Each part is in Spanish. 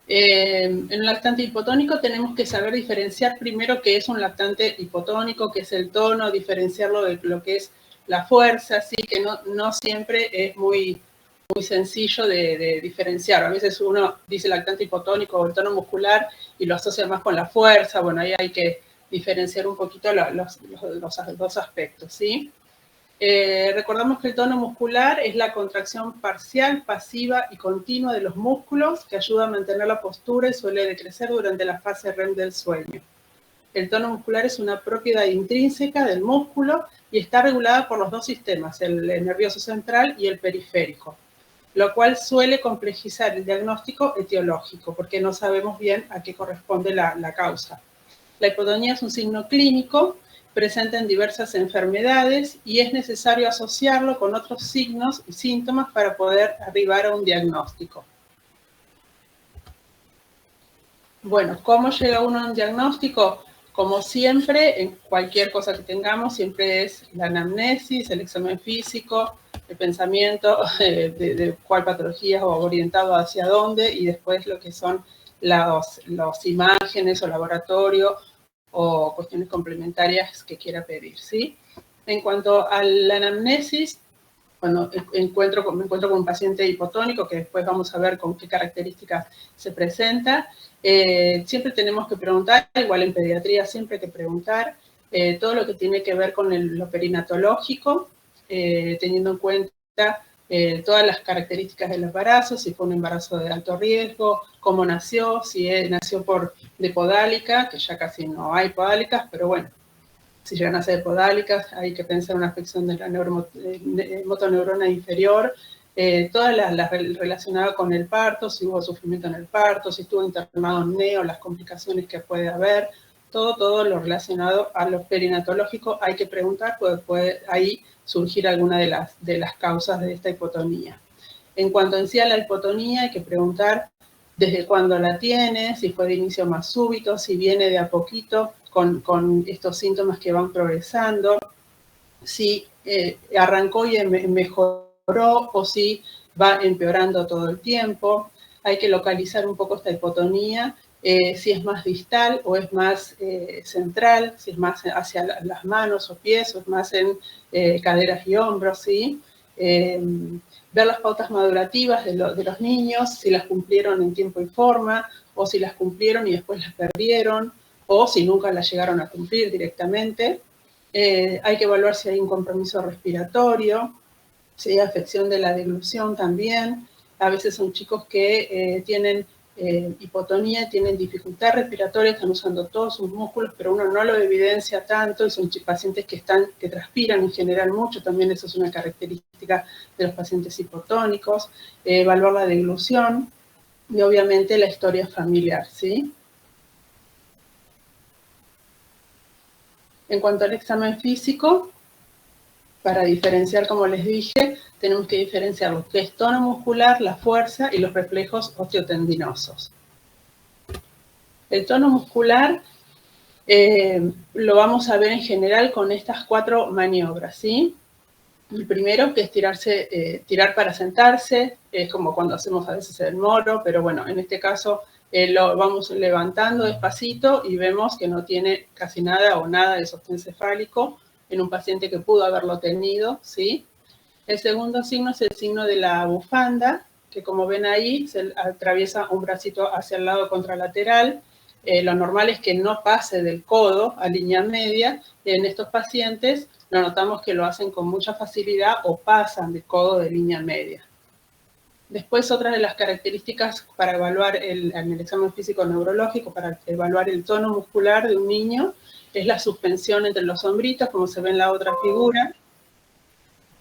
En un lactante hipotónico tenemos que saber diferenciar primero qué es un lactante hipotónico, qué es el tono, diferenciarlo de lo que es la fuerza, así que no siempre es muy sencillo de diferenciar. A veces uno dice lactante hipotónico o el tono muscular y lo asocia más con la fuerza. Bueno, ahí hay que diferenciar un poquito los dos aspectos, ¿sí? Recordamos que el tono muscular es la contracción parcial, pasiva y continua de los músculos que ayuda a mantener la postura y suele decrecer durante la fase REM del sueño. El tono muscular es una propiedad intrínseca del músculo y está regulada por los dos sistemas, el nervioso central y el periférico, lo cual suele complejizar el diagnóstico etiológico, porque no sabemos bien a qué corresponde la causa. La hipotonía es un signo clínico presente en diversas enfermedades y es necesario asociarlo con otros signos y síntomas para poder arribar a un diagnóstico. Bueno, ¿cómo llega uno a un diagnóstico? Como siempre, en cualquier cosa que tengamos, siempre es la anamnesis, el examen físico, el pensamiento de cuál patología o orientado hacia dónde, y después lo que son las imágenes o laboratorio o cuestiones complementarias que quiera pedir, ¿sí? En cuanto a la anamnesis, cuando me encuentro con un paciente hipotónico, que después vamos a ver con qué características se presenta, siempre tenemos que preguntar, igual en pediatría siempre hay que preguntar, todo lo que tiene que ver con lo perinatológico, teniendo en cuenta todas las características del embarazo, si fue un embarazo de alto riesgo, cómo nació, si nació de podálica, que ya casi no hay podálicas, pero bueno, si llegan a ser podálicas, hay que pensar en una afección de la motoneurona inferior, todas las relacionadas con el parto, si hubo sufrimiento en el parto, si estuvo internado en neo, las complicaciones que puede haber, todo lo relacionado a lo perinatológico hay que preguntar, porque puede ahí surgir alguna de las causas de esta hipotonía. En cuanto en sí a la hipotonía, hay que preguntar desde cuándo la tiene, si fue de inicio más súbito, si viene de a poquito con estos síntomas que van progresando, si arrancó y mejoró o si va empeorando todo el tiempo. Hay que localizar un poco esta hipotonía, si es más distal o es más central, si es más hacia las manos o pies o es más en caderas y hombros, ¿sí? Ver las pautas madurativas de los niños, si las cumplieron en tiempo y forma, o si las cumplieron y después las perdieron, o si nunca las llegaron a cumplir directamente. Hay que evaluar si hay un compromiso respiratorio, si hay afección de la deglución también. A veces son chicos que tienen hipotonía, tienen dificultad respiratoria, están usando todos sus músculos, pero uno no lo evidencia tanto, y son pacientes que transpiran en general mucho, también eso es una característica de los pacientes hipotónicos. Evaluar la deglución y obviamente la historia familiar, ¿sí? En cuanto al examen físico, para diferenciar, como les dije, tenemos que diferenciar lo que es tono muscular, la fuerza y los reflejos osteotendinosos. El tono muscular lo vamos a ver en general con estas 4 maniobras, ¿sí? El primero, que es tirar para sentarse, es como cuando hacemos a veces el moro, pero bueno, en este caso lo vamos levantando despacito y vemos que no tiene casi nada o nada de sostén cefálico en un paciente que pudo haberlo tenido, ¿sí? El segundo signo es el signo de la bufanda, que como ven ahí, se atraviesa un bracito hacia el lado contralateral. Lo normal es que no pase del codo a línea media. En estos pacientes lo notamos que lo hacen con mucha facilidad o pasan de codo de línea media. Después, otra de las características para evaluar en el examen físico neurológico, para evaluar el tono muscular de un niño, es la suspensión entre los hombritos, como se ve en la otra figura.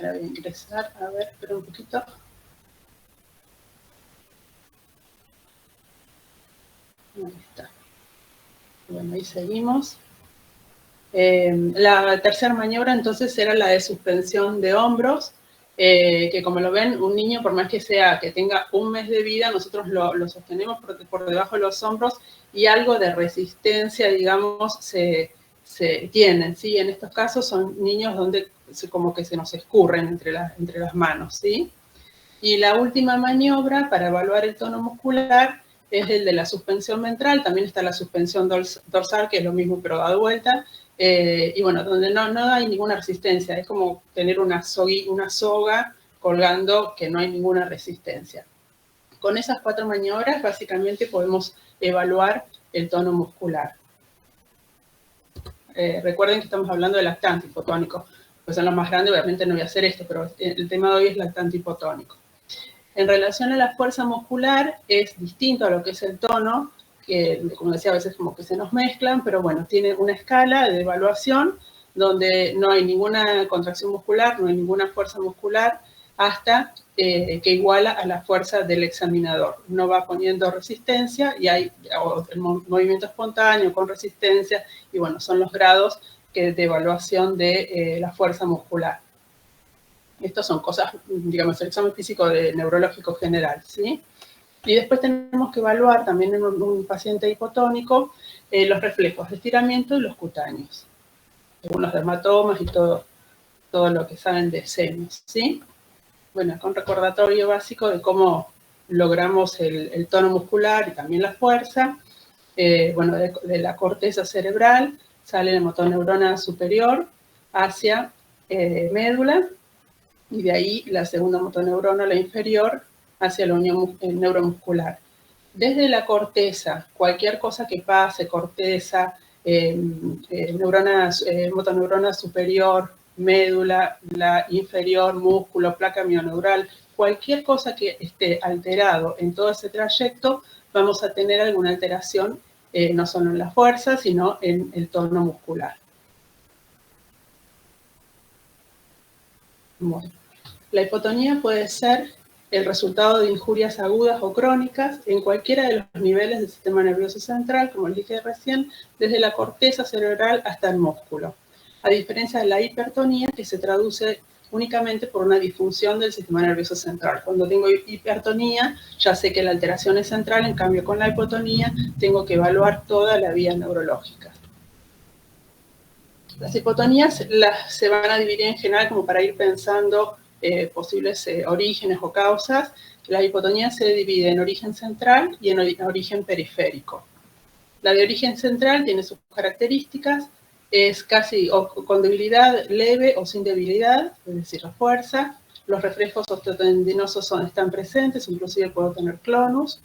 Ahora voy a ingresar, a ver, espera un poquito. Ahí está. Bueno, ahí seguimos. La tercera maniobra entonces era la de suspensión de hombros, que como lo ven, un niño, por más que tenga un mes de vida, nosotros lo sostenemos por debajo de los hombros y algo de resistencia, digamos, se tienen, ¿sí? En estos casos son niños donde como que se nos escurren entre las manos, ¿sí? Y la última maniobra para evaluar el tono muscular es el de la suspensión ventral, también está la suspensión dorsal, que es lo mismo pero da vuelta, y bueno, donde no hay ninguna resistencia, es como tener una soga colgando que no hay ninguna resistencia. Con esas 4 maniobras, básicamente podemos evaluar el tono muscular. Recuerden que estamos hablando de lactante hipotónico, pues en los más grandes obviamente no voy a hacer esto, pero el tema de hoy es lactante hipotónico. En relación a la fuerza muscular, es distinto a lo que es el tono, que como decía, a veces como que se nos mezclan, pero bueno, tiene una escala de evaluación donde no hay ninguna contracción muscular, no hay ninguna fuerza muscular, hasta que iguala a la fuerza del examinador. Uno va poniendo resistencia y hay el movimiento espontáneo con resistencia, y bueno, son los grados de evaluación de la fuerza muscular. Estas son cosas, digamos, el examen físico neurológico general, ¿sí? Y después tenemos que evaluar también en un paciente hipotónico los reflejos de estiramiento y los cutáneos, según los dermatomas y todo lo que saben de senos, ¿sí? Bueno, con recordatorio básico de cómo logramos el tono muscular y también la fuerza. Bueno, de la corteza cerebral sale la motoneurona superior hacia médula, y de ahí la segunda motoneurona, la inferior, hacia la unión neuromuscular. Desde la corteza, cualquier cosa que pase, corteza, motoneurona superior, médula, la inferior, músculo, placa mioneural, cualquier cosa que esté alterado en todo ese trayecto, vamos a tener alguna alteración, no solo en la fuerza, sino en el tono muscular. Bueno. La hipotonía puede ser el resultado de injurias agudas o crónicas en cualquiera de los niveles del sistema nervioso central, como les dije recién, desde la corteza cerebral hasta el músculo. A diferencia de la hipertonía, que se traduce únicamente por una disfunción del sistema nervioso central. Cuando tengo hipertonía, ya sé que la alteración es central, en cambio con la hipotonía tengo que evaluar toda la vía neurológica. Las hipotonías se van a dividir en general como para ir pensando posibles orígenes o causas. La hipotonía se divide en origen central y en origen periférico. La de origen central tiene sus características, es casi con debilidad leve o sin debilidad, es decir, la fuerza. Los reflejos osteotendinosos están presentes, inclusive puedo tener clonus.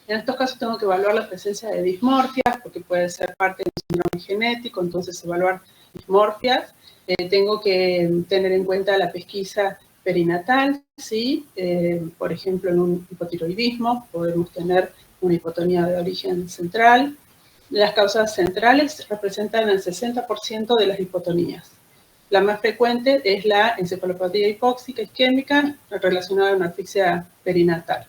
En estos casos tengo que evaluar la presencia de dismorfias, porque puede ser parte de un síndrome genético, entonces evaluar dismorfias. Tengo que tener en cuenta la pesquisa perinatal, ¿sí? Por ejemplo, en un hipotiroidismo podemos tener una hipotonía de origen central. Las causas centrales representan el 60% de las hipotonías. La más frecuente es la encefalopatía hipóxica isquémica relacionada a una asfixia perinatal.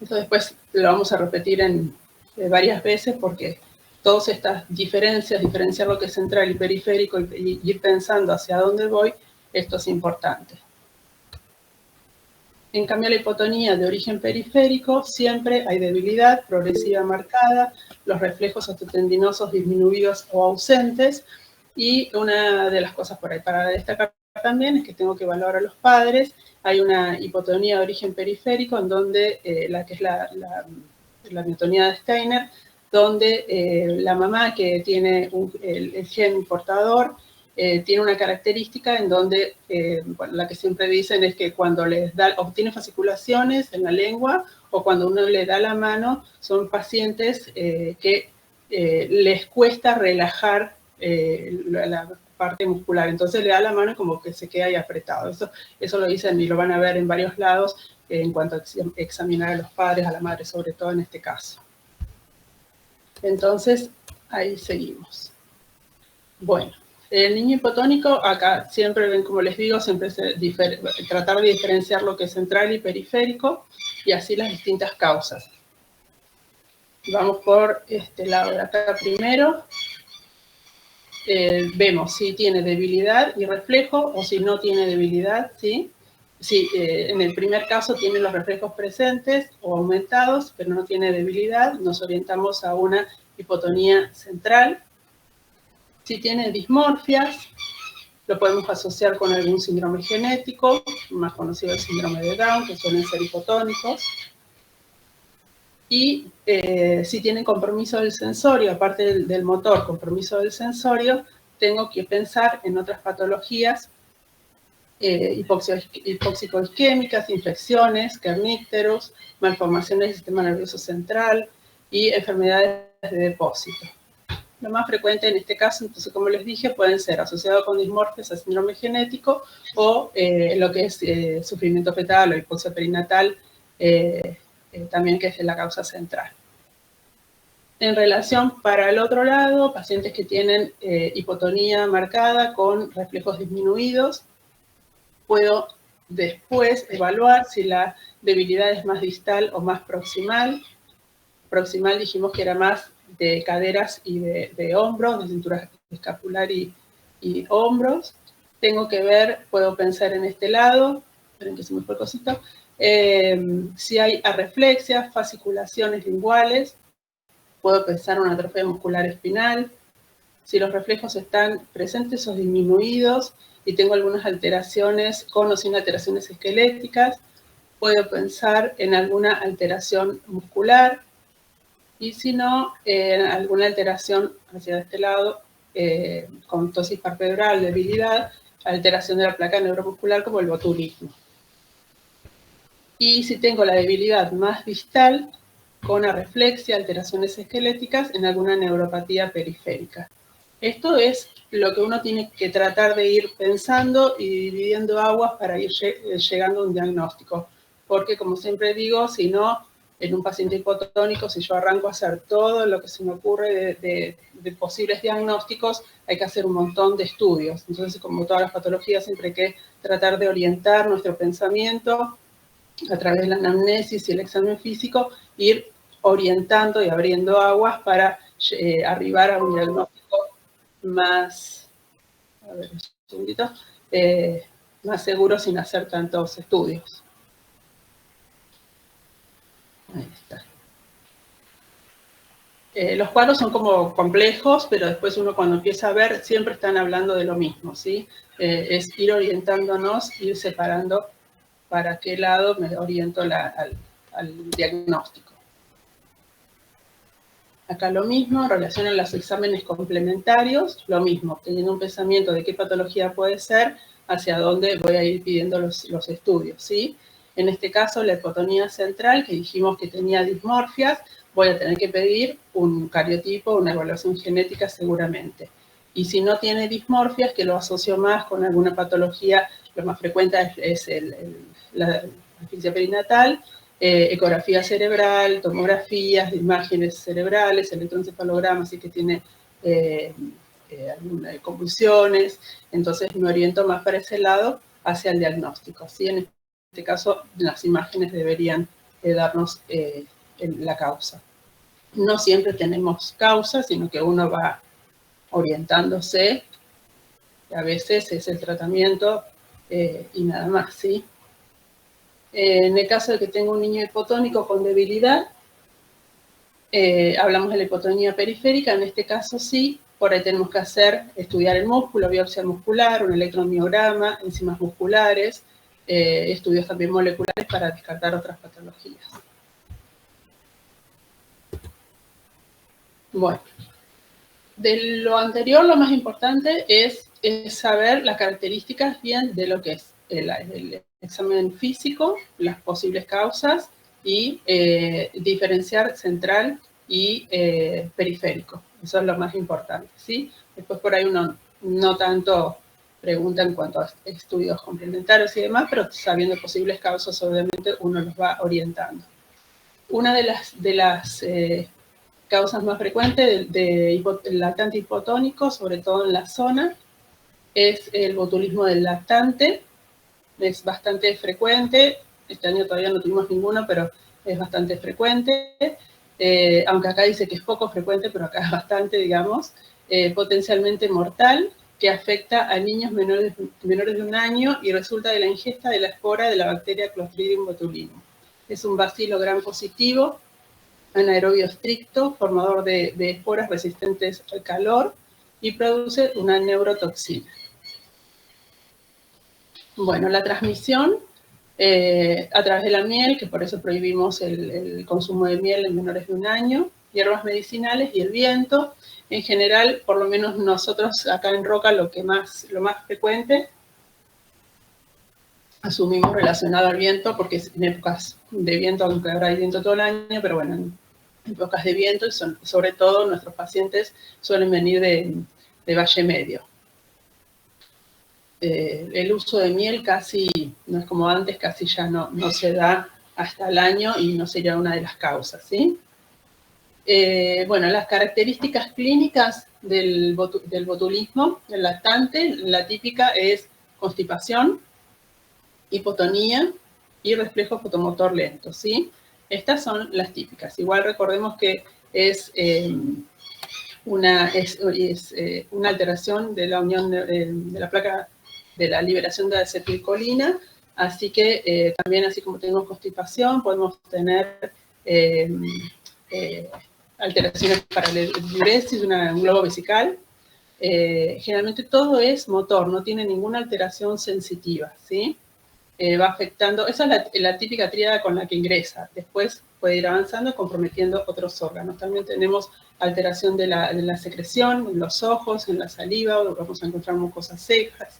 Esto después lo vamos a repetir varias veces porque todas estas diferencias, diferenciar lo que es central y periférico y ir pensando hacia dónde voy, esto es importante. En cambio, la hipotonía de origen periférico siempre hay debilidad progresiva marcada, los reflejos osteotendinosos disminuidos o ausentes, y una de las cosas por ahí para destacar también es que tengo que evaluar a los padres. Hay una hipotonía de origen periférico en donde la que es la miotonía de Steiner, donde la mamá que tiene el gen portador tiene una característica en donde, bueno, la que siempre dicen es que cuando les da, obtiene fasciculaciones en la lengua o cuando uno le da la mano, son pacientes que les cuesta relajar la parte muscular. Entonces le da la mano y como que se queda ahí apretado. Eso lo dicen y lo van a ver en varios lados en cuanto a examinar a los padres, a la madre, sobre todo en este caso. Entonces, ahí seguimos. Bueno. El niño hipotónico, acá siempre ven, como les digo, siempre tratar de diferenciar lo que es central y periférico y así las distintas causas. Vamos por este lado de acá primero. Vemos si tiene debilidad y reflejo o si no tiene debilidad, ¿sí? Si en el primer caso tiene los reflejos presentes o aumentados, pero no tiene debilidad, nos orientamos a una hipotonía central. Si tiene dismorfias, Lo podemos asociar con algún síndrome genético, más conocido el síndrome de Down, que suelen ser hipotónicos. Y si tienen compromiso del sensorio, aparte del motor, compromiso del sensorio, tengo que pensar en otras patologías hipóxico-isquémicas, infecciones, kernípteros, malformaciones del sistema nervioso central y enfermedades de depósito. Lo más frecuente en este caso, entonces, como les dije, pueden ser asociados con dismorfias a síndrome genético o lo que es sufrimiento fetal o hipoxia perinatal, también que es la causa central. En relación para el otro lado, pacientes que tienen hipotonía marcada con reflejos disminuidos, puedo después evaluar si la debilidad es más distal o más proximal. Proximal dijimos que era más de caderas y de hombros, de cintura escapular y hombros. Tengo que ver, puedo pensar en este lado, esperen que se me fue el cosito, si hay arreflexias, fasciculaciones linguales, puedo pensar en una atrofia muscular espinal, si los reflejos están presentes o disminuidos y tengo algunas alteraciones con o sin alteraciones esqueléticas, puedo pensar en alguna alteración muscular y si no, en alguna alteración hacia este lado, con tosis palpebral, debilidad, alteración de la placa neuromuscular como el botulismo. Y si tengo la debilidad más distal, con arreflexia, alteraciones esqueléticas, en alguna neuropatía periférica. Esto es lo que uno tiene que tratar de ir pensando y dividiendo aguas para ir llegando a un diagnóstico. Porque, como siempre digo, si no, en un paciente hipotónico, si yo arranco a hacer todo lo que se me ocurre de posibles diagnósticos, hay que hacer un montón de estudios. Entonces, como todas las patologías, siempre hay que tratar de orientar nuestro pensamiento a través de la anamnesis y el examen físico, ir orientando y abriendo aguas para arribar a un diagnóstico más, a ver, un segundito, más seguro sin hacer tantos estudios. Ahí está. Los cuadros son como complejos, pero después uno cuando empieza a ver, siempre están hablando de lo mismo, ¿sí? Es ir orientándonos, ir separando para qué lado me oriento al diagnóstico. Acá lo mismo, en relación a los exámenes complementarios, lo mismo, teniendo un pensamiento de qué patología puede ser, hacia dónde voy a ir pidiendo los estudios, ¿sí? En este caso, la hipotonía central, que dijimos que tenía dismorfias, voy a tener que pedir un cariotipo, una evaluación genética seguramente. Y si no tiene dismorfias, que lo asocio más con alguna patología, lo más frecuente es la asfixia perinatal, ecografía cerebral, tomografías de imágenes cerebrales, electroencefalogramas, y que tiene convulsiones, entonces me oriento más para ese lado hacia el diagnóstico. ¿Sí? En este caso, las imágenes deberían darnos la causa. No siempre tenemos causa, sino que uno va orientándose, y a veces es el tratamiento y nada más, ¿sí? En el caso de que tenga un niño hipotónico con debilidad, hablamos de la hipotonía periférica, en este caso sí, por ahí tenemos que estudiar el músculo, biopsia muscular, un electromiograma, enzimas musculares, estudios también moleculares para descartar otras patologías. Bueno, de lo anterior, lo más importante es saber las características bien de lo que es el examen físico, las posibles causas y diferenciar central y periférico. Eso es lo más importante, ¿sí? Después por ahí uno no tanto pregunta en cuanto a estudios complementarios y demás, pero sabiendo posibles causas, obviamente uno los va orientando. Una de las causas más frecuentes de lactante hipotónico, sobre todo en la zona, es el botulismo del lactante. Es bastante frecuente, este año todavía no tuvimos ninguno, pero es bastante frecuente, aunque acá dice que es poco frecuente, pero acá es bastante, digamos, potencialmente mortal, que afecta a niños menores de 1 año y resulta de la ingesta de la espora de la bacteria Clostridium botulinum. Es un bacilo gram positivo, anaerobio estricto, formador de esporas resistentes al calor y produce una neurotoxina. Bueno, la transmisión a través de la miel, que por eso prohibimos el consumo de miel en menores de 1 año, hierbas medicinales y el viento. En general, por lo menos nosotros acá en Roca, lo más frecuente asumimos relacionado al viento, porque en épocas de viento, aunque ahora hay viento todo el año, pero bueno, en épocas de viento, y sobre todo nuestros pacientes suelen venir de Valle Medio. El uso de miel casi, no es como antes, casi ya no se da hasta el año y no sería una de las causas, ¿sí? Bueno, las características clínicas del botulismo, del lactante, la típica es constipación, hipotonía y reflejo fotomotor lento, ¿sí? Estas son las típicas. Igual recordemos que es una alteración de la unión de la placa de la liberación de acetilcolina, así que también, así como tenemos constipación, podemos tener alteraciones para la diuresis, un globo vesical. Generalmente todo es motor, no tiene ninguna alteración sensitiva, ¿sí? Va afectando, esa es la típica tríada con la que ingresa, después puede ir avanzando, comprometiendo otros órganos. También tenemos alteración de la secreción, en los ojos, en la saliva, vamos a encontrar mucosas secas.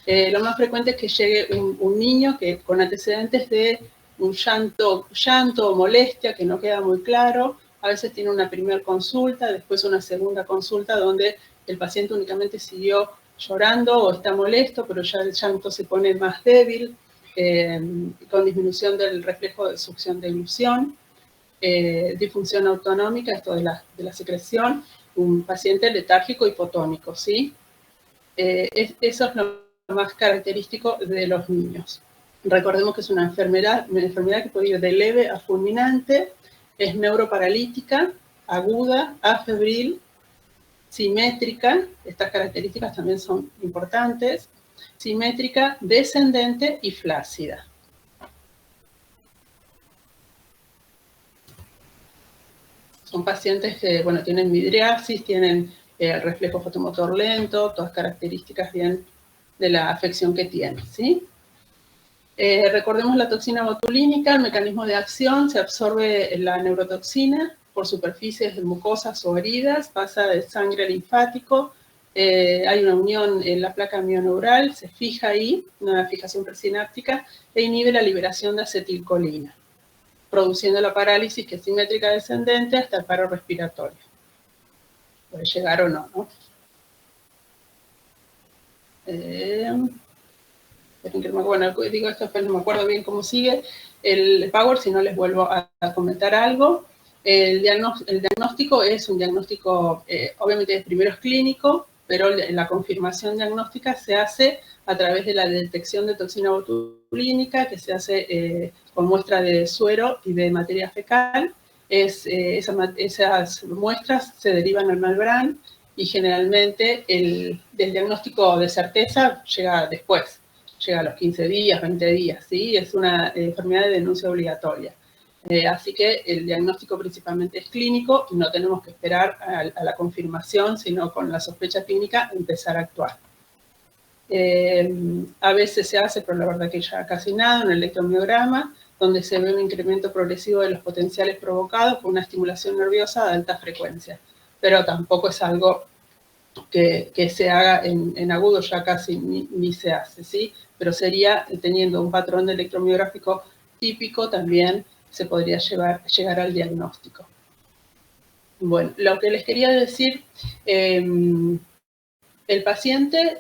Lo más frecuente es que llegue un niño con antecedentes de un llanto o molestia que no queda muy claro. A veces tiene una primera consulta, después una segunda consulta donde el paciente únicamente siguió llorando o está molesto, pero ya el llanto se pone más débil, con disminución del reflejo de succión de ilusión, disfunción autonómica, esto de la secreción, un paciente letárgico hipotónico, ¿sí? Eso es lo más característico de los niños. Recordemos que es una enfermedad que puede ir de leve a fulminante, es neuroparalítica, aguda, afebril, simétrica, estas características también son importantes, simétrica, descendente y flácida. Son pacientes que, bueno, tienen midriasis, tienen reflejo fotomotor lento, todas características bien de la afección que tienen, ¿sí? Recordemos la toxina botulínica, el mecanismo de acción, se absorbe la neurotoxina por superficies de mucosas o heridas, pasa de sangre al linfático, hay una unión en la placa mioneural, se fija ahí, una fijación presináptica, e inhibe la liberación de acetilcolina, produciendo la parálisis que es simétrica descendente hasta el paro respiratorio. Puede llegar o no, ¿no? Bueno, digo esto, pero no me acuerdo bien cómo sigue el Power, si no les vuelvo a comentar algo. El diagnóstico es un diagnóstico, obviamente primero es clínico, pero la confirmación diagnóstica se hace a través de la detección de toxina botulínica, que se hace con muestra de suero y de materia fecal. Esas muestras se derivan al Malbrán y generalmente del diagnóstico de certeza llega después. Llega a los 15 días, 20 días, ¿sí? Es una enfermedad de denuncia obligatoria. Así que el diagnóstico principalmente es clínico y no tenemos que esperar a la confirmación, sino con la sospecha clínica empezar a actuar. A veces se hace, pero la verdad que ya casi nada, un electromiograma, donde se ve un incremento progresivo de los potenciales provocados por una estimulación nerviosa de alta frecuencia. Pero tampoco es algo que se haga en agudo, ya casi ni se hace, ¿sí? Pero sería, teniendo un patrón de electromiográfico típico, también se podría llegar al diagnóstico. Bueno, lo que les quería decir, el paciente,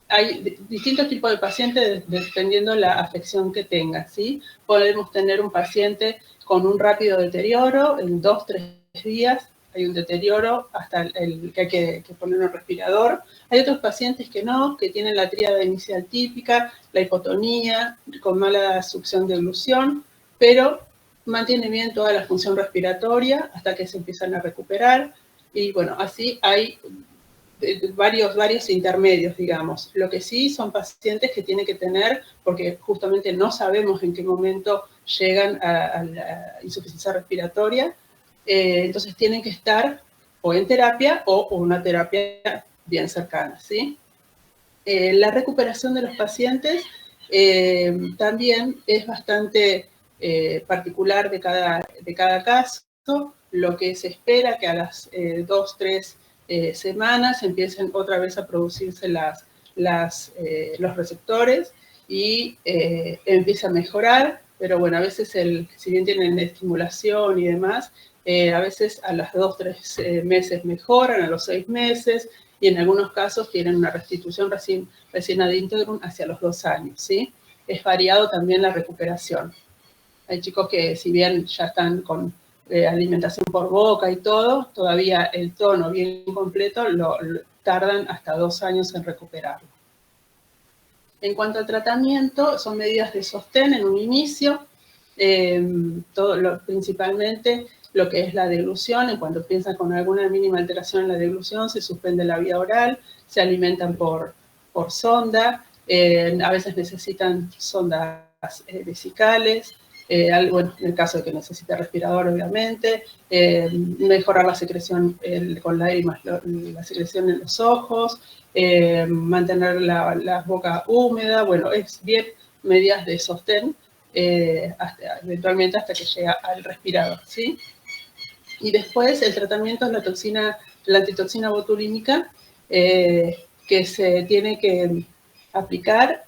hay distintos tipos de pacientes dependiendo la afección que tenga, ¿sí? Podemos tener un paciente con un rápido deterioro, en 2-3 días, hay un deterioro hasta que hay que poner un respirador. Hay otros pacientes que no, que tienen la tríada inicial típica, la hipotonía, con mala succión de eglusión, pero mantiene bien toda la función respiratoria hasta que se empiezan a recuperar. Y bueno, así hay varios intermedios, digamos. Lo que sí son pacientes que tienen que tener, porque justamente no sabemos en qué momento llegan a la insuficiencia respiratoria, entonces tienen que estar o en terapia o una terapia bien cercana, ¿sí? La recuperación de los pacientes también es bastante particular de cada caso. Lo que se espera que a las 2, 3 semanas empiecen otra vez a producirse los receptores y empieza a mejorar, pero bueno, a veces si bien tienen estimulación y demás, a veces a los 2, 3 meses mejoran, a los 6 meses, y en algunos casos tienen una restitución recién ad integrum hacia los 2 años, ¿sí? Es variado también la recuperación. Hay chicos que, si bien ya están con alimentación por boca y todo, todavía el tono bien completo tardan hasta 2 años en recuperarlo. En cuanto al tratamiento, son medidas de sostén en un inicio, principalmente lo que es la deglución. En cuanto piensan con alguna mínima alteración en la deglución, se suspende la vía oral, se alimentan por sonda, a veces necesitan sondas vesicales, bueno, en el caso de que necesite respirador, obviamente, mejorar la secreción con lágrimas, la secreción en los ojos, mantener la boca húmeda, bueno, es bien medidas de sostén, eventualmente hasta que llega al respirador, ¿sí? Y después el tratamiento es la antitoxina botulínica, que se tiene que aplicar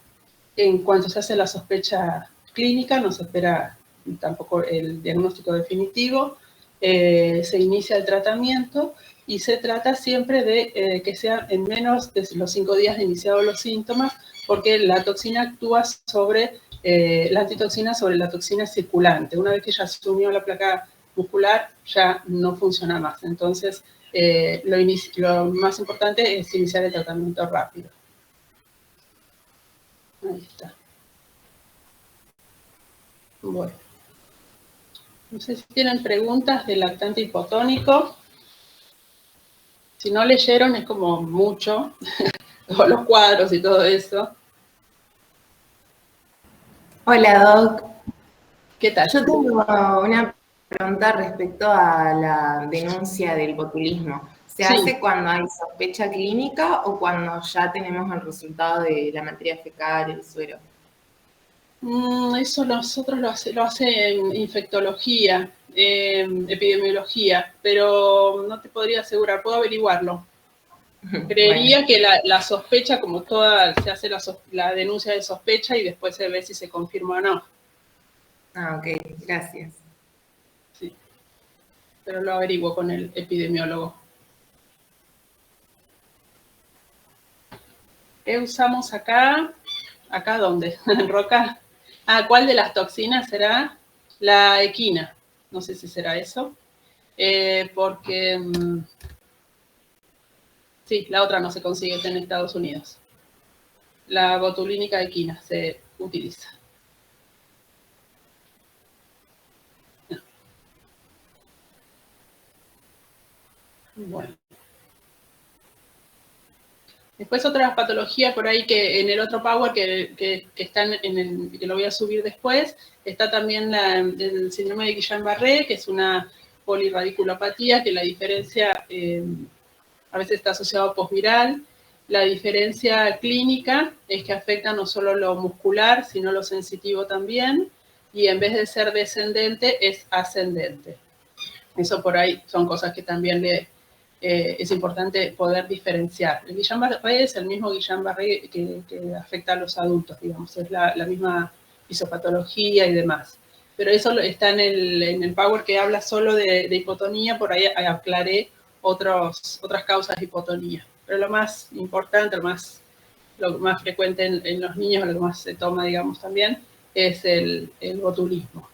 en cuanto se hace la sospecha clínica, no se espera tampoco el diagnóstico definitivo, se inicia el tratamiento y se trata siempre de que sea en menos de los 5 días de iniciados los síntomas, porque la toxina actúa sobre, la antitoxina sobre la toxina circulante. Una vez que ya se unió la placa muscular, ya no funciona más. Entonces, lo más importante es iniciar el tratamiento rápido. Ahí está. Bueno. No sé si tienen preguntas del lactante hipotónico. Si no leyeron es como mucho, o los cuadros y todo eso. Hola, Doc. ¿Qué tal? Yo tengo una pregunta respecto a la denuncia del botulismo. ¿Se hace cuando hay sospecha clínica o cuando ya tenemos el resultado de la materia fecal, el suero? Eso nosotros lo hace en infectología, epidemiología, pero no te podría asegurar, puedo averiguarlo. Creería que la sospecha, como toda, se hace la denuncia de sospecha y después se ve si se confirma o no. Ah, ok, gracias. Sí, pero lo averiguo con el epidemiólogo. ¿Qué usamos acá? ¿Acá dónde? ¿En Roca? Ah, ¿cuál de las toxinas será? La equina. No sé si será eso. Porque... sí, la otra no se consigue en Estados Unidos. La botulínica equina se utiliza. Bueno. Después otras patologías por ahí que en el otro Power que están que lo voy a subir después, está también el síndrome de Guillain-Barré, que es una polirradiculopatía, que la diferencia a veces está asociado a posviral. La diferencia clínica es que afecta no solo lo muscular, sino lo sensitivo también, y en vez de ser descendente, es ascendente. Eso por ahí son cosas que también es importante poder diferenciar. El Guillain-Barré es el mismo Guillain-Barré que afecta a los adultos, digamos, es la misma fisiopatología y demás. Pero eso está en el Power que habla solo de hipotonía, por ahí aclaré otras causas de hipotonía. Pero lo más importante, lo más frecuente en los niños, lo que más se toma, digamos, también, es el botulismo.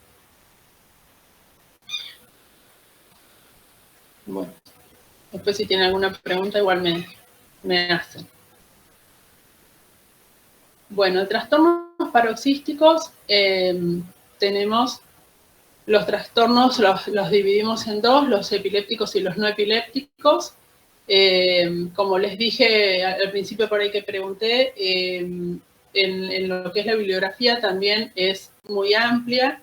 Bueno, después si tienen alguna pregunta, igual me hacen. Bueno, en trastornos paroxísticos tenemos los trastornos, los dividimos en dos, los epilépticos y los no epilépticos. Como les dije al principio por ahí que pregunté, en lo que es la bibliografía también es muy amplia.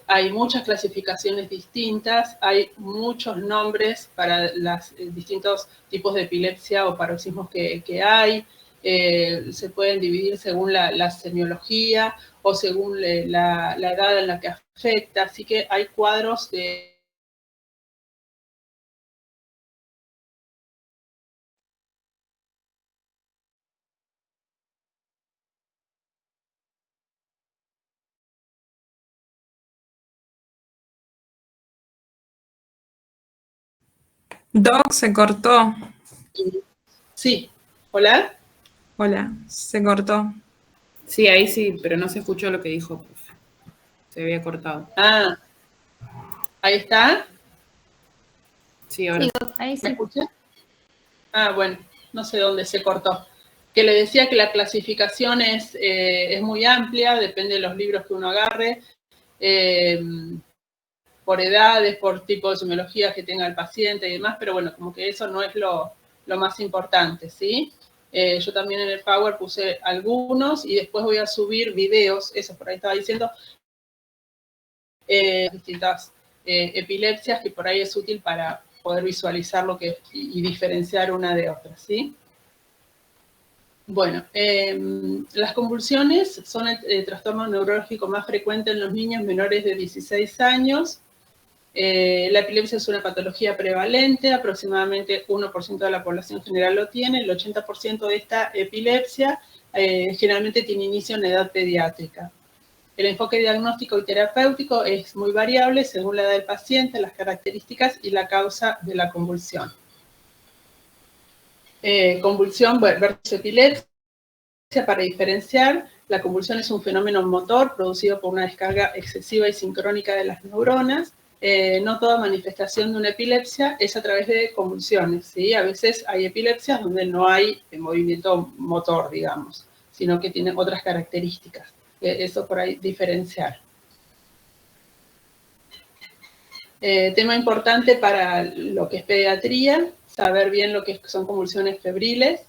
Hay muchas clasificaciones distintas, hay muchos nombres para los distintos tipos de epilepsia o paroxismos que hay. se pueden dividir según la semiología o según la edad en la que afecta, así que hay cuadros de... Doc, se cortó. Sí, ¿hola? Hola, se cortó. Sí, ahí sí, pero no se escuchó lo que dijo, profe. Se había cortado. Ah, ¿ahí está? Sí, ahora sí. Ahí ¿Me sí. escucha? Ah, bueno, no sé dónde se cortó. Que le decía que la clasificación es muy amplia, depende de los libros que uno agarre, por edades, por tipo de semiología que tenga el paciente y demás, pero bueno, como que eso no es lo más importante, ¿sí? Yo también en el Power puse algunos y después voy a subir videos, eso por ahí estaba diciendo, distintas epilepsias que por ahí es útil para poder visualizar lo que y diferenciar una de otra, ¿sí? Bueno, las convulsiones son el trastorno neurológico más frecuente en los niños menores de 16 años. La epilepsia es una patología prevalente, aproximadamente 1% de la población general lo tiene, el 80% de esta epilepsia generalmente tiene inicio en edad pediátrica. El enfoque diagnóstico y terapéutico es muy variable según la edad del paciente, las características y la causa de la convulsión. Convulsión versus epilepsia, para diferenciar, la convulsión es un fenómeno motor producido por una descarga excesiva y sincrónica de las neuronas. No toda manifestación de una epilepsia es a través de convulsiones, ¿sí? A veces hay epilepsias donde no hay movimiento motor, digamos, sino que tienen otras características. Eso por ahí diferenciar. Tema importante para lo que es pediatría, saber bien lo que son convulsiones febriles,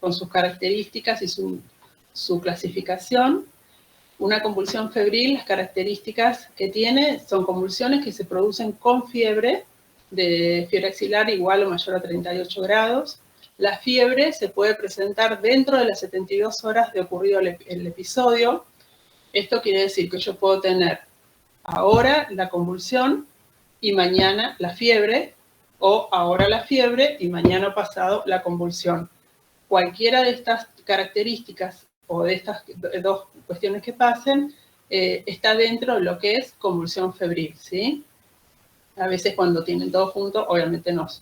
con sus características y su clasificación. Una convulsión febril, las características que tiene son convulsiones que se producen con fiebre, de fiebre axilar igual o mayor a 38 grados. La fiebre se puede presentar dentro de las 72 horas de ocurrido el episodio. Esto quiere decir que yo puedo tener ahora la convulsión y mañana la fiebre, o ahora la fiebre y mañana pasado la convulsión. Cualquiera de estas características o de estas dos cuestiones que pasen está dentro de lo que es convulsión febril, ¿sí? A veces cuando tienen todo junto, obviamente nos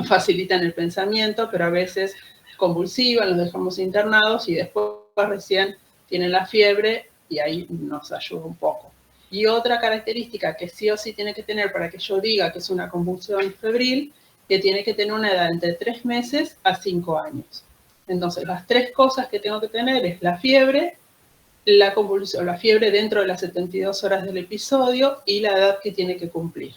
facilitan el pensamiento, pero a veces convulsiva, los dejamos internados y después recién tienen la fiebre y ahí nos ayuda un poco. Y otra característica que sí o sí tiene que tener para que yo diga que es una convulsión febril, que tiene que tener una edad entre 3 meses a 5 años. Entonces, las tres cosas que tengo que tener es la fiebre, la convulsión, la fiebre dentro de las 72 horas del episodio y la edad que tiene que cumplir.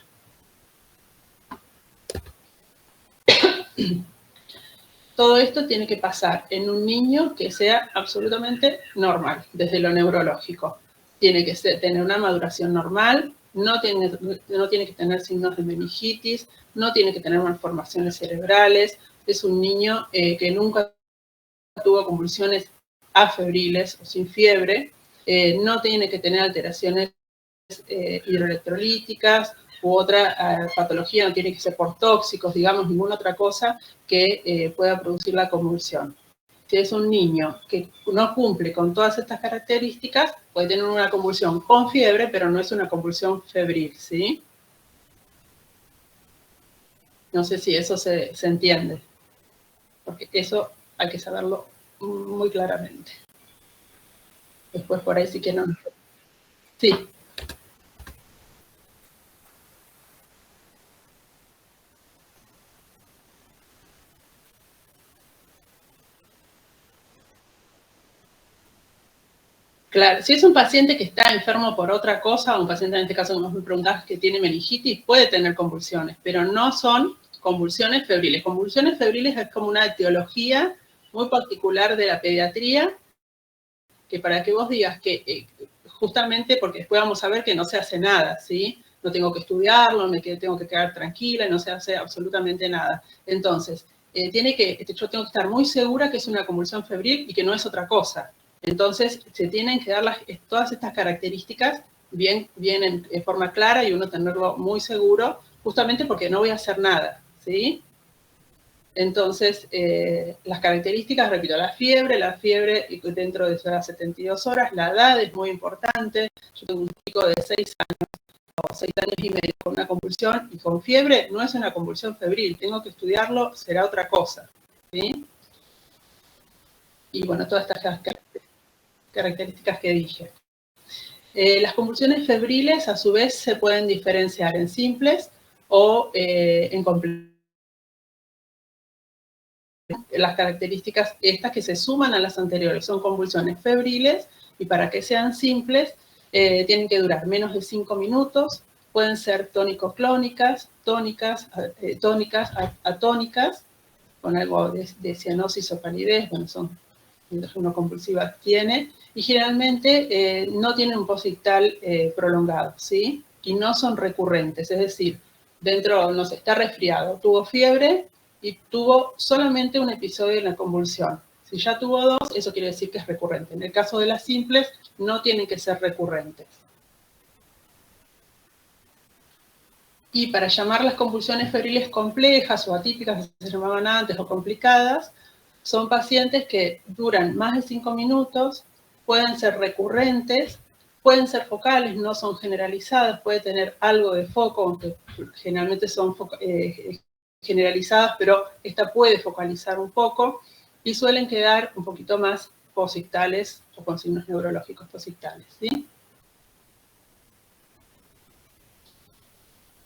Todo esto tiene que pasar en un niño que sea absolutamente normal, desde lo neurológico. Tiene que tener una maduración normal, no tiene que tener signos de meningitis, no tiene que tener malformaciones cerebrales, es un niño que nunca tuvo convulsiones afebriles o sin fiebre, no tiene que tener alteraciones hidroelectrolíticas u otra patología, no tiene que ser por tóxicos, digamos, ninguna otra cosa que pueda producir la convulsión. Si es un niño que no cumple con todas estas características, puede tener una convulsión con fiebre, pero no es una convulsión febril, ¿sí? No sé si eso se entiende, porque eso hay que saberlo muy claramente. Después por ahí sí que no. Sí. Claro, si es un paciente que está enfermo por otra cosa, un paciente en este caso como me preguntabas que tiene meningitis, puede tener convulsiones, pero no son convulsiones febriles. Convulsiones febriles es como una etiología muy particular de la pediatría, que para que vos digas que justamente porque después vamos a ver que no se hace nada, ¿sí? No tengo que estudiarlo, tengo que quedar tranquila, no se hace absolutamente nada. Entonces, yo tengo que estar muy segura que es una convulsión febril y que no es otra cosa. Entonces, se tienen que dar todas estas características bien en forma clara y uno tenerlo muy seguro, justamente porque no voy a hacer nada, ¿sí? Entonces, las características, repito, la fiebre dentro de las 72 horas, la edad es muy importante. Yo tengo un chico de 6 años o 6 años y medio con una convulsión y con fiebre, no es una convulsión febril, tengo que estudiarlo, será otra cosa, ¿sí? Y bueno, todas estas características que dije. Las convulsiones febriles, a su vez, se pueden diferenciar en simples o en complejas. Las características estas que se suman a las anteriores son convulsiones febriles y para que sean simples tienen que durar menos de 5 minutos, pueden ser tónico-clónicas, tónicas, atónicas, con algo de cianosis o palidez, bueno, son una convulsiva tiene, y generalmente no tienen un posictal prolongado, ¿sí? Y no son recurrentes, es decir, dentro, no sé, está resfriado, tuvo fiebre y tuvo solamente un episodio de la convulsión. Si ya tuvo 2, eso quiere decir que es recurrente. En el caso de las simples, no tienen que ser recurrentes. Y para llamar las convulsiones febriles complejas o atípicas, que se llamaban antes, o complicadas, son pacientes que duran más de 5 minutos, pueden ser recurrentes, pueden ser focales, no son generalizadas, puede tener algo de foco, aunque generalmente son generalizadas, pero esta puede focalizar un poco, y suelen quedar un poquito más posictales o con signos neurológicos posictales, ¿sí?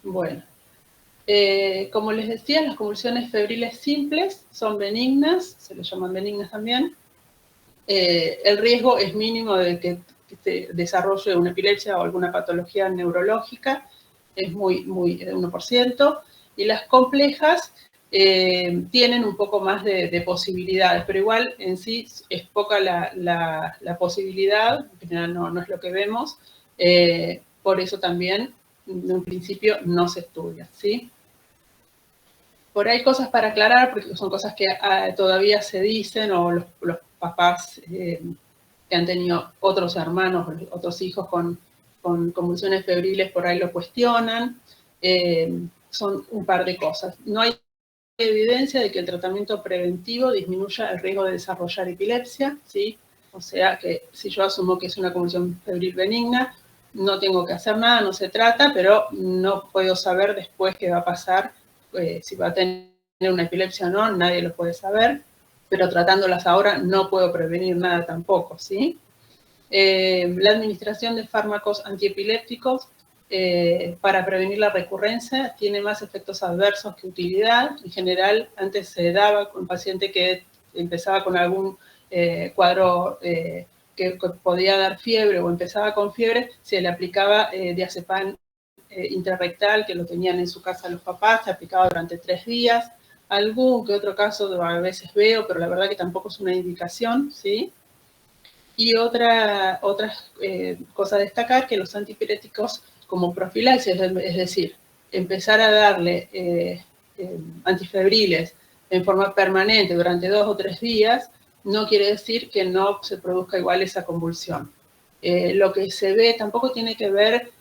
Bueno. Como les decía, las convulsiones febriles simples son benignas, se les llaman benignas también. El riesgo es mínimo de que se desarrolle una epilepsia o alguna patología neurológica, es muy de 1%. Y las complejas tienen un poco más de posibilidades, pero igual en sí es poca la posibilidad, en general no es lo que vemos, por eso también en un principio no se estudia, ¿sí? Por ahí cosas para aclarar, porque son cosas que todavía se dicen, o los papás que han tenido otros hermanos, otros hijos con convulsiones febriles, por ahí lo cuestionan. Son un par de cosas. No hay evidencia de que el tratamiento preventivo disminuya el riesgo de desarrollar epilepsia, ¿sí? O sea que si yo asumo que es una convulsión febril benigna, no tengo que hacer nada, no se trata, pero no puedo saber después qué va a pasar, si va a tener una epilepsia o no, nadie lo puede saber, pero tratándolas ahora no puedo prevenir nada tampoco, ¿sí? La administración de fármacos antiepilépticos para prevenir la recurrencia tiene más efectos adversos que utilidad. En general, antes se daba con un paciente que empezaba con algún cuadro que podía dar fiebre o empezaba con fiebre, se le aplicaba diazepam intrarrectal, que lo tenían en su casa los papás, se aplicaba durante 3 días. Algún que otro caso a veces veo, pero la verdad que tampoco es una indicación, ¿sí? Y otra cosa a destacar, que los antipiréticos como profilaxis, es decir, empezar a darle antifebriles en forma permanente durante 2 o 3 días, no quiere decir que no se produzca igual esa convulsión. Lo que se ve tampoco tiene que ver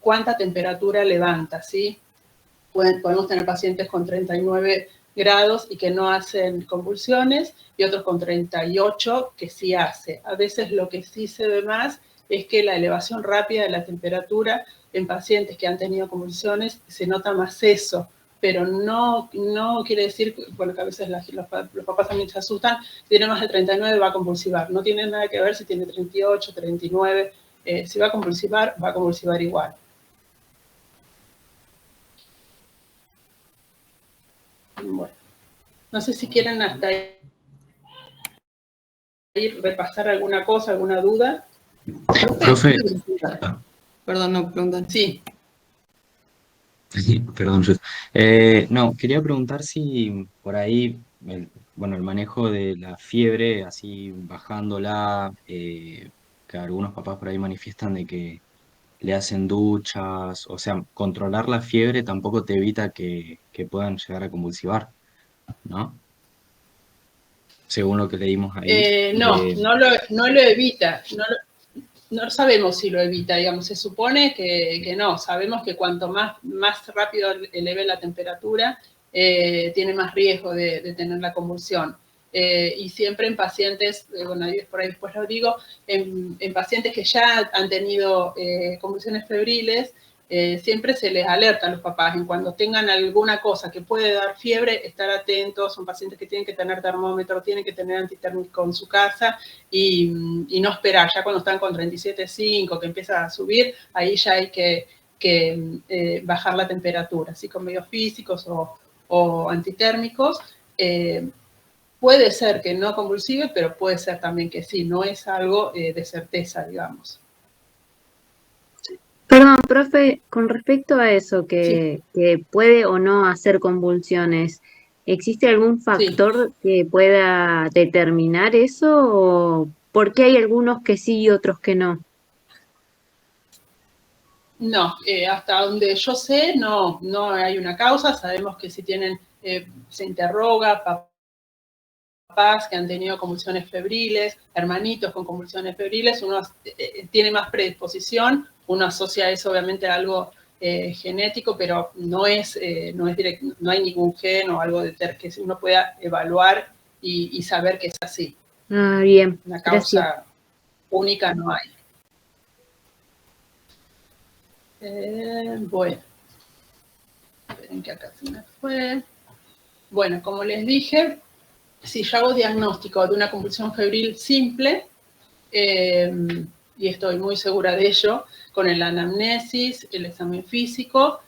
cuánta temperatura levanta, ¿sí? Podemos tener pacientes con 39 grados y que no hacen convulsiones, y otros con 38 que sí hace. A veces lo que sí se ve más es que la elevación rápida de la temperatura en pacientes que han tenido convulsiones se nota más eso, pero no quiere decir, bueno, que a veces los papás también se asustan, si tiene más de 39 va a convulsivar. No tiene nada que ver si tiene 38, 39, si va a convulsivar igual. Bueno, no sé si quieren hasta ahí repasar alguna cosa, alguna duda. Profe, Perdón, no, preguntan. Sí. perdón, Jess. No, quería preguntar si por ahí, el manejo de la fiebre, así bajándola, que algunos papás por ahí manifiestan de que le hacen duchas, o sea, controlar la fiebre tampoco te evita que puedan llegar a convulsivar. ¿no? Según lo que leímos ahí. No lo evita, no sabemos si lo evita, digamos, se supone que no, sabemos que cuanto más rápido eleve la temperatura, tiene más riesgo de tener la convulsión. Y siempre en pacientes, bueno, por ahí después lo digo, en pacientes que ya han tenido convulsiones febriles, siempre se les alerta a los papás en cuando tengan alguna cosa que puede dar fiebre, estar atentos, son pacientes que tienen que tener termómetro, tienen que tener antitérmico en su casa y no esperar, ya cuando están con 37,5 que empieza a subir, ahí ya hay que bajar la temperatura, así con medios físicos o antitérmicos. Puede ser que no convulsive, pero puede ser también que sí, no es algo de certeza, digamos. Perdón, profe, con respecto a eso, Sí. que puede o no hacer convulsiones, ¿existe algún factor que pueda determinar eso o por qué hay algunos que sí y otros que no? No, hasta donde yo sé, no hay una causa. Sabemos que si tienen, se interroga, papás que han tenido convulsiones febriles, hermanitos con convulsiones febriles, uno tiene más predisposición, uno asocia eso obviamente a algo genético, pero no hay ningún gen o algo que uno pueda evaluar y saber que es así. Ah, bien, Una causa gracias. única no hay. Bueno, esperen que acá se me fue. Bueno, como les dije, si yo hago diagnóstico de una convulsión febril simple, y estoy muy segura de ello, con el anamnesis, el examen físico,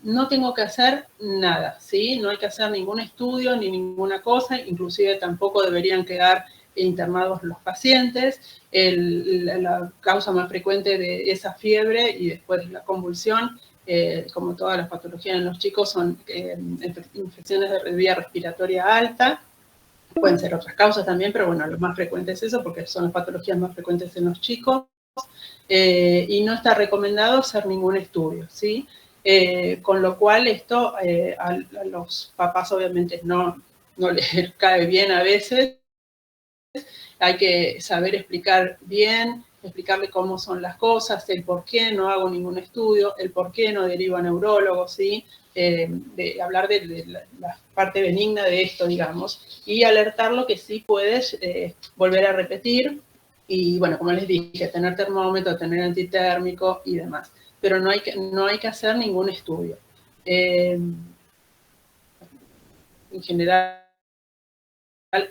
no tengo que hacer nada, ¿sí? No hay que hacer ningún estudio ni ninguna cosa, inclusive tampoco deberían quedar internados los pacientes. La causa más frecuente de esa fiebre y después la convulsión, como todas las patologías en los chicos, son infecciones de vía respiratoria alta. Pueden ser otras causas también, pero bueno, lo más frecuente es eso, porque son las patologías más frecuentes en los chicos. Y no está recomendado hacer ningún estudio, ¿sí? Con lo cual esto a los papás obviamente no les cae bien a veces. Hay que saber explicar bien, explicarle cómo son las cosas, el por qué no hago ningún estudio, el por qué no derivo a neurólogos, ¿sí? De hablar de la parte benigna de esto, digamos, y alertarlo que sí puedes volver a repetir, y bueno, como les dije, tener termómetro, tener antitérmico y demás, pero no hay que hacer ningún estudio. En general,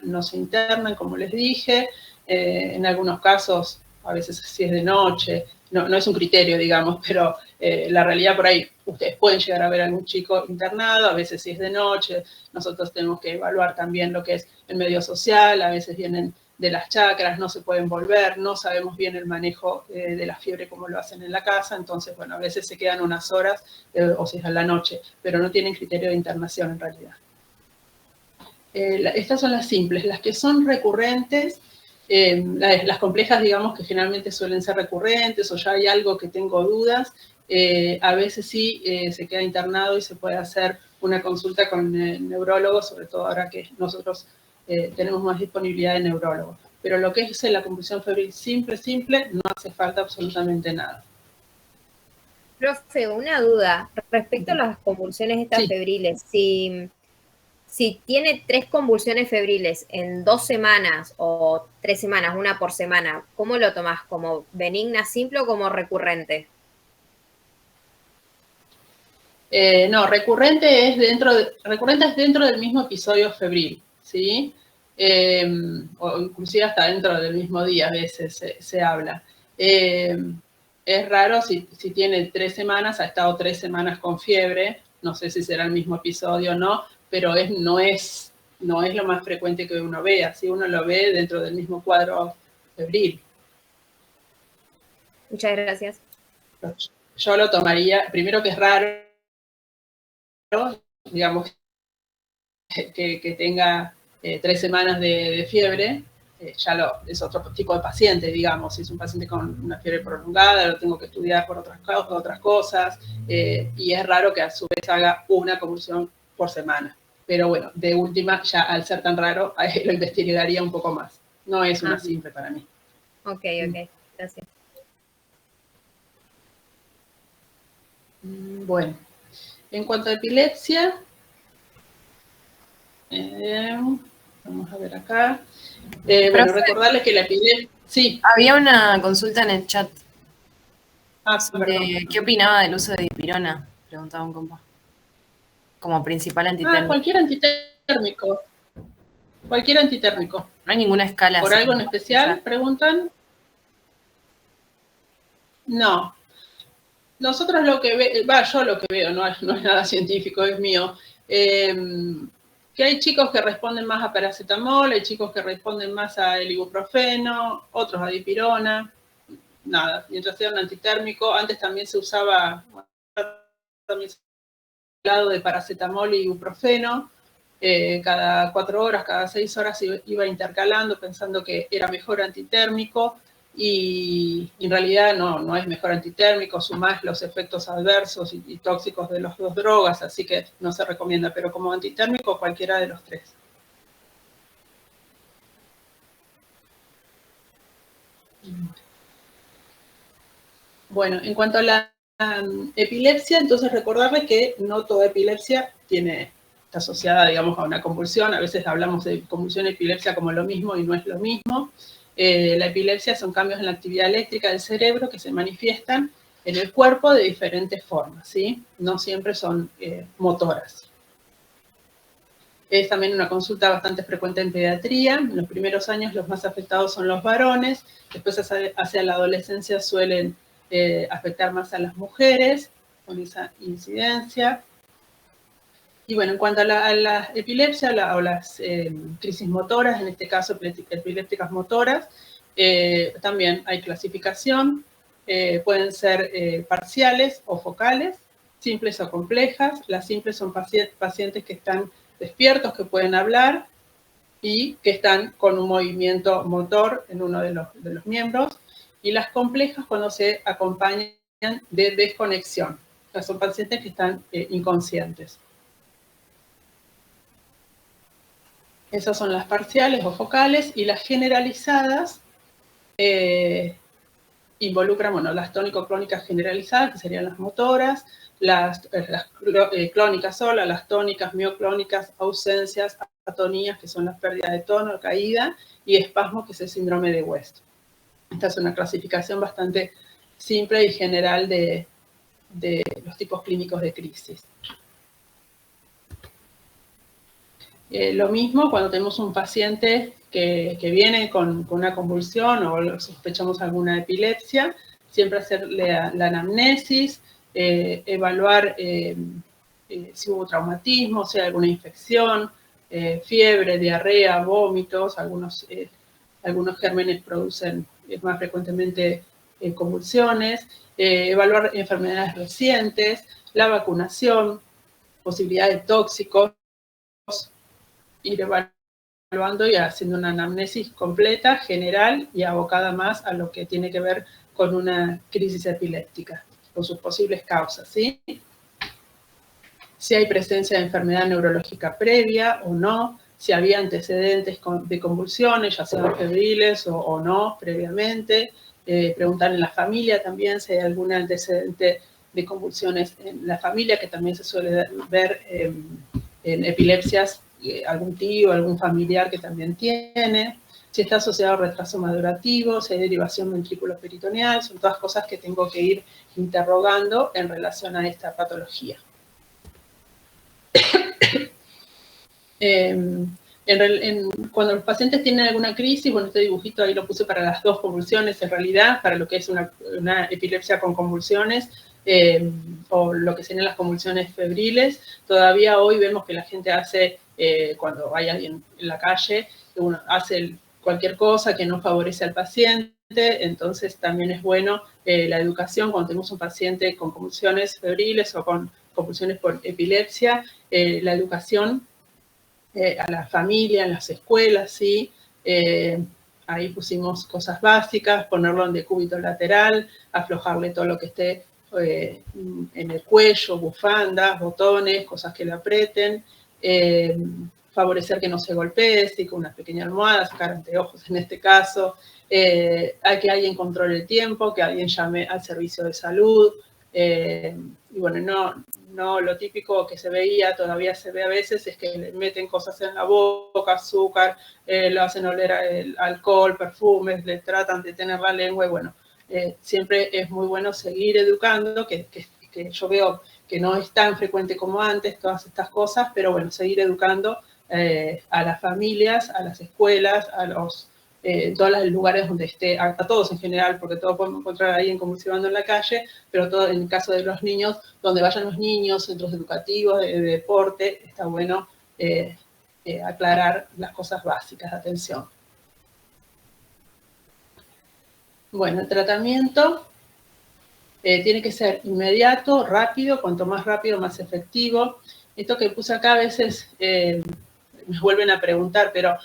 no se internan, como les dije, en algunos casos, a veces si es de noche, no es un criterio, digamos, pero la realidad por ahí, ustedes pueden llegar a ver a algún chico internado, a veces si es de noche, nosotros tenemos que evaluar también lo que es el medio social, a veces vienen de las chacras, no se pueden volver, no sabemos bien el manejo de la fiebre como lo hacen en la casa, entonces, bueno, a veces se quedan unas horas o si es a la noche, pero no tienen criterio de internación en realidad. Estas son las simples. Las que son recurrentes, las complejas, digamos, que generalmente suelen ser recurrentes o ya hay algo que tengo dudas, a veces sí se queda internado y se puede hacer una consulta con neurólogos, sobre todo ahora que nosotros tenemos más disponibilidad de neurólogos. Pero lo que es la convulsión febril simple, no hace falta absolutamente nada. Profe, una duda. Respecto a las convulsiones estas febriles, si tiene 3 convulsiones febriles en 2 semanas o 3 semanas, una por semana, ¿cómo lo tomás? ¿Como benigna simple o como recurrente? No, recurrente es dentro del mismo episodio febril, ¿sí? O inclusive hasta dentro del mismo día a veces se habla. Es raro si tiene 3 semanas, ha estado 3 semanas con fiebre, no sé si será el mismo episodio o no, pero no es lo más frecuente que uno vea, si uno lo ve dentro del mismo cuadro febril. Muchas gracias. Yo lo tomaría, primero que es raro, digamos, que tenga 3 semanas de fiebre, es otro tipo de paciente, digamos, si es un paciente con una fiebre prolongada, lo tengo que estudiar por otras cosas, y es raro que a su vez haga una convulsión por semana. pero bueno, de última, ya al ser tan raro, lo investigaría un poco más. No es una simple para mí. Ok, gracias. Bueno, en cuanto a epilepsia, vamos a ver acá. Bueno, recordarles que la epilepsia... Sí. Había una consulta en el chat sobre perdón. qué opinaba del uso de dipirona, preguntaba un compa. Como principal antitérmico. Cualquier antitérmico. Cualquier antitérmico. No hay ninguna escala. ¿Por algo en especial? ¿Preguntan? No. Nosotros lo que yo lo que veo, no es nada científico, es mío, que hay chicos que responden más a paracetamol, hay chicos que responden más a ibuprofeno, otros a dipirona, nada, mientras sea un antitérmico. Antes también se usaba también lado de paracetamol y ibuprofeno, cada 4 horas, cada 6 horas iba intercalando pensando que era mejor antitérmico, y en realidad no es mejor antitérmico, sumás los efectos adversos y tóxicos de las dos drogas, así que no se recomienda, pero como antitérmico cualquiera de los tres. Bueno, en cuanto a la epilepsia, entonces recordarles que no toda epilepsia está asociada, digamos, a una convulsión. A veces hablamos de convulsión y epilepsia como lo mismo y no es lo mismo. La epilepsia son cambios en la actividad eléctrica del cerebro que se manifiestan en el cuerpo de diferentes formas, ¿sí? No siempre son motoras. Es también una consulta bastante frecuente en pediatría. En los primeros años los más afectados son los varones, después hacia la adolescencia suelen afectar más a las mujeres, con esa incidencia. Y bueno, en cuanto a la epilepsia o las crisis motoras, en este caso epilépticas motoras, también hay clasificación, pueden ser parciales o focales, simples o complejas. Las simples son pacientes que están despiertos, que pueden hablar y que están con un movimiento motor en uno de los miembros. Y las complejas cuando se acompañan de desconexión. O sea, son pacientes que están inconscientes. Esas son las parciales o focales, y las generalizadas involucran, bueno, las tónico-clónicas generalizadas, que serían las motoras, las clónicas solas, las tónicas, mioclónicas, ausencias, atonías, que son las pérdidas de tono, caída, y espasmos, que es el síndrome de West. Esta es una clasificación bastante simple y general de los tipos clínicos de crisis. Lo mismo cuando tenemos un paciente que viene con una convulsión o sospechamos alguna epilepsia, siempre hacerle la anamnesis, evaluar si hubo traumatismo, si hay alguna infección, fiebre, diarrea, vómitos. Algunos gérmenes producen más frecuentemente convulsiones, evaluar enfermedades recientes, la vacunación, posibilidad de tóxicos, ir evaluando y haciendo una anamnesis completa, general y abocada más a lo que tiene que ver con una crisis epiléptica, con sus posibles causas, ¿sí? Si hay presencia de enfermedad neurológica previa o no, si había antecedentes de convulsiones, ya sean febriles o no previamente, preguntar en la familia también si hay algún antecedente de convulsiones en la familia, que también se suele ver en epilepsias, algún tío, algún familiar que también tiene, si está asociado a retraso madurativo, si hay derivación ventrículo-peritoneal. Son todas cosas que tengo que ir interrogando en relación a esta patología. Cuando los pacientes tienen alguna crisis, bueno, este dibujito ahí lo puse para las dos convulsiones, en realidad, para lo que es una epilepsia con convulsiones, o lo que serían las convulsiones febriles. Todavía hoy vemos que la gente hace, cuando hay alguien en la calle, uno hace cualquier cosa que no favorece al paciente. Entonces también es bueno la educación cuando tenemos un paciente con convulsiones febriles o con convulsiones por epilepsia, la educación a la familia, en las escuelas, ¿sí? Ahí pusimos cosas básicas, ponerlo en decúbito lateral, aflojarle todo lo que esté en el cuello, bufandas, botones, cosas que le aprieten, favorecer que no se golpee, sí, con una pequeña almohada, sacar anteojos en este caso, hay que alguien controle el tiempo, que alguien llame al servicio de salud, y bueno, no lo típico que se veía, todavía se ve a veces, es que le meten cosas en la boca, azúcar, lo hacen oler alcohol, perfumes, le tratan de tener la lengua, y bueno, siempre es muy bueno seguir educando, que yo veo que no es tan frecuente como antes, todas estas cosas, pero bueno, seguir educando a las familias, a las escuelas, a todos los lugares donde esté, a todos en general, porque todos podemos encontrar ahí en Convulsionando en la calle, pero todo en el caso de los niños, donde vayan los niños, centros educativos, de deporte, está bueno aclarar las cosas básicas de atención. Bueno, el tratamiento tiene que ser inmediato, rápido, cuanto más rápido, más efectivo. Esto que puse acá a veces me vuelven a preguntar, pero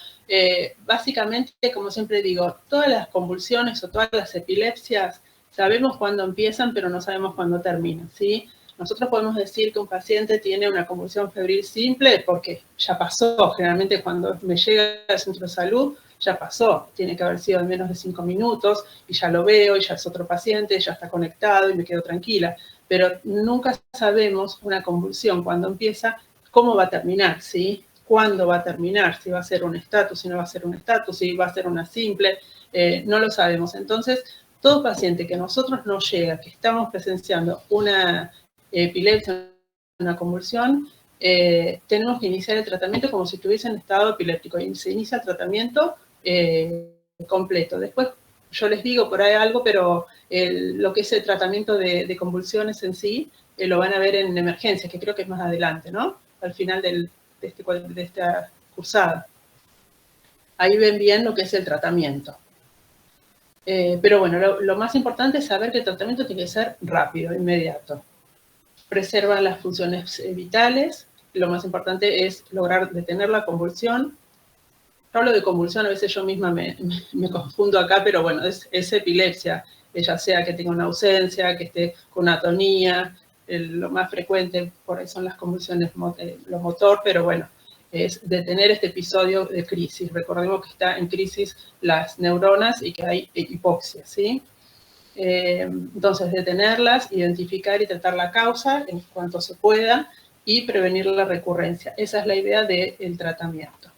básicamente, como siempre digo, todas las convulsiones o todas las epilepsias sabemos cuándo empiezan, pero no sabemos cuándo terminan, ¿sí? Nosotros podemos decir que un paciente tiene una convulsión febril simple porque ya pasó. Generalmente cuando me llega al centro de salud, ya pasó. Tiene que haber sido en menos de 5 minutos y ya lo veo y ya es otro paciente, ya está conectado y me quedo tranquila. Pero nunca sabemos una convulsión cuando empieza, cómo va a terminar, ¿sí? Cuándo va a terminar, si va a ser un estatus, si no va a ser un estatus, si va a ser una simple, no lo sabemos. Entonces, todo paciente que a nosotros nos llega, que estamos presenciando una epilepsia, una convulsión, tenemos que iniciar el tratamiento como si estuviese en estado epiléptico, y se inicia el tratamiento completo. Después, yo les digo por ahí algo, pero lo que es el tratamiento de convulsiones en sí, lo van a ver en emergencias, que creo que es más adelante, ¿no? Al final de esta cursada. Ahí ven bien lo que es el tratamiento. Pero bueno, lo más importante es saber que el tratamiento tiene que ser rápido, inmediato. Preservan las funciones vitales. Lo más importante es lograr detener la convulsión. Yo hablo de convulsión, a veces yo misma me confundo acá, pero bueno, es epilepsia, ya sea que tenga una ausencia, que esté con una atonía, lo más frecuente por ahí son las convulsiones, lo motor, pero bueno, es detener este episodio de crisis. Recordemos que está en crisis las neuronas y que hay hipoxia, ¿sí? Entonces, detenerlas, identificar y tratar la causa en cuanto se pueda y prevenir la recurrencia. Esa es la idea del tratamiento.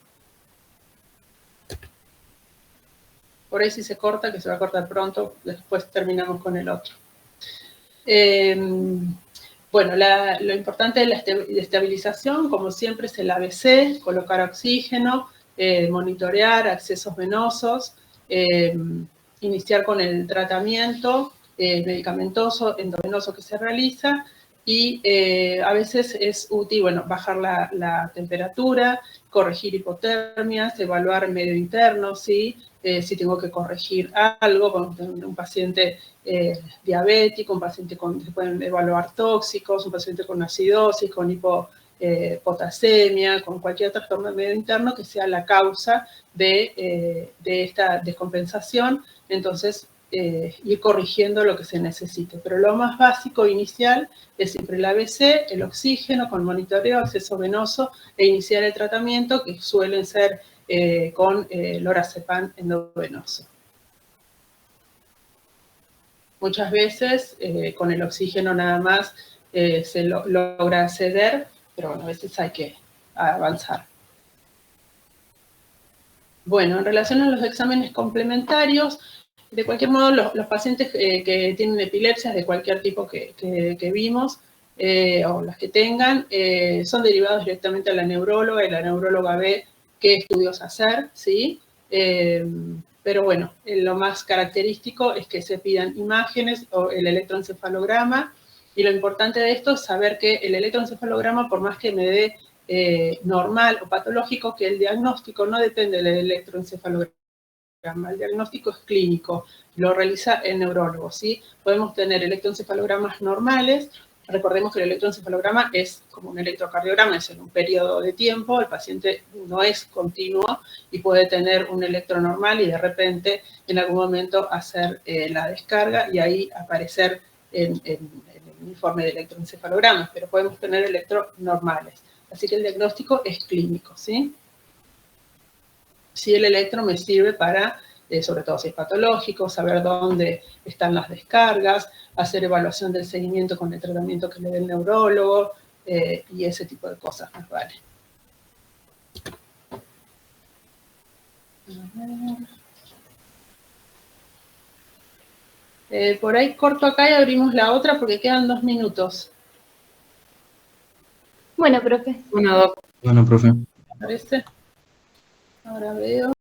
Por ahí si se corta, que se va a cortar pronto, después terminamos con el otro. Bueno, lo importante de la estabilización, como siempre, es el ABC, colocar oxígeno, monitorear accesos venosos, iniciar con el tratamiento medicamentoso, endovenoso que se realiza, y a veces es útil, bueno, bajar la temperatura, corregir hipotermias, evaluar medio interno, ¿sí? Si tengo que corregir algo con un paciente diabético, un paciente se pueden evaluar tóxicos, un paciente con acidosis, con hipopotasemia, con cualquier trastorno de medio interno que sea la causa de esta descompensación, entonces ir corrigiendo lo que se necesite. Pero lo más básico inicial es siempre el ABC, el oxígeno con monitoreo, acceso venoso e iniciar el tratamiento, que suelen ser con lorazepam endovenoso. Muchas veces con el oxígeno nada más se logra acceder, pero bueno, a veces hay que avanzar. Bueno, en relación a los exámenes complementarios, de cualquier modo, los pacientes que tienen epilepsias de cualquier tipo que vimos, o las que tengan, son derivados directamente a la neuróloga, y la neuróloga ve qué estudios hacer, ¿sí? Pero bueno, lo más característico es que se pidan imágenes o el electroencefalograma, y lo importante de esto es saber que el electroencefalograma, por más que me dé normal o patológico, que el diagnóstico no depende del electroencefalograma. El diagnóstico es clínico, lo realiza el neurólogo, ¿sí? Podemos tener electroencefalogramas normales. Recordemos que el electroencefalograma es como un electrocardiograma, es en un periodo de tiempo, el paciente no es continuo y puede tener un electro normal y de repente en algún momento hacer la descarga y ahí aparecer en el informe de electroencefalogramas, pero podemos tener electro normales. Así que el diagnóstico es clínico, ¿sí? Sí, el electro me sirve para, sobre todo si es patológico, saber dónde están las descargas, hacer evaluación del seguimiento con el tratamiento que le dé el neurólogo, y ese tipo de cosas más vale. Por ahí corto acá y abrimos la otra porque quedan 2 minutos. Bueno, profe. Bueno, Doc. Bueno, profe. ¿Parece? Ahora veo.